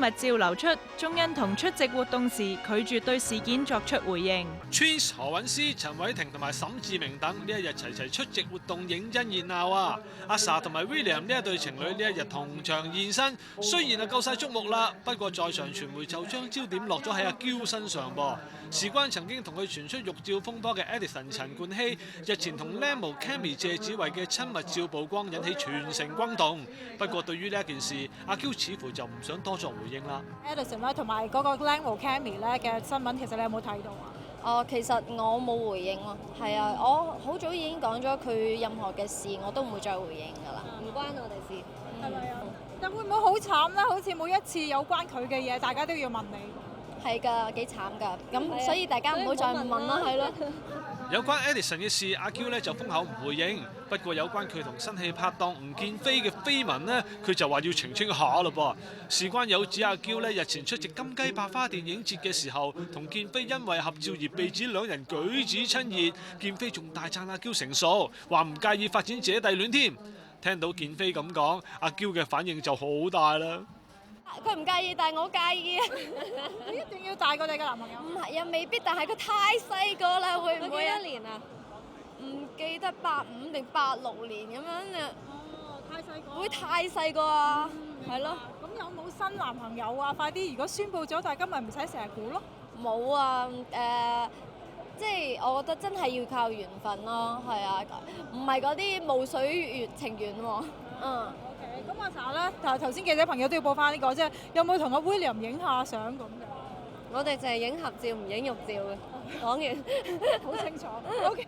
物照流出，鍾欣桐出席活動時拒絕對事件作出回應。Twins 何韻詩、陳偉霆同埋沈志明等呢一日齊齊出席活動，認真熱鬧啊！阿 Sa 同埋 William 呢一對情侶呢一日同場現身，雖然夠晒矚目啦，不過在場傳媒就將焦點落咗喺阿嬌身上噃。事關曾經同佢傳出玉照風波嘅 Edison 陳冠希，日前同 Lemo Cammy 謝子慧嘅親密照曝光，引起全城轟動。不過對於呢一件事，阿嬌似乎就唔想多作回應啦。Edison 咧同埋嗰個 Lemo Cammy 咧嘅新聞，其實你有冇睇到啊？其實我冇回應咯，係啊，我好早已經講咗佢任何嘅事，我都唔會再回應㗎啦，唔關我哋事，係咪啊？但會唔會好慘咧？好似每一次有關佢嘅嘢，大家都要問你。係㗎，幾慘㗎，咁所以大家唔好再問啦，係咯。有關 Edison 嘅事，阿嬌呢就封口唔回應。不過有關佢同新戲拍檔吳建飛嘅緋聞呢，佢就話要澄清下嘞噃。事關有指阿嬌呢日前出席金雞百花電影節嘅時候，同建飛因為合照而被指兩人舉止親熱，建飛仲大讚阿嬌成熟，話唔介意發展姐弟戀添。聽到建飛咁講，阿嬌嘅反應就好大啦。佢唔介意，但係我介意啊！你一定要大過你嘅男朋友？唔係啊，未必，但係佢太細個啦，會唔會啊？幾多年啊？唔記得85定86年咁樣啊！哦，太細個。會太細個啊？係咯。咁有冇新男朋友啊？快啲！如果宣佈咗，大家咪唔使成日估咯。冇啊，即係我覺得真係要靠緣分咯，係啊，唔係嗰啲霧水情緣喎，嗯。咁阿 Sa 咧，頭先記者朋友都要報翻呢個啫，有冇同阿 William 影下相咁嘅？我哋淨係影合照，唔影肉照嘅。講完，好清楚。OK。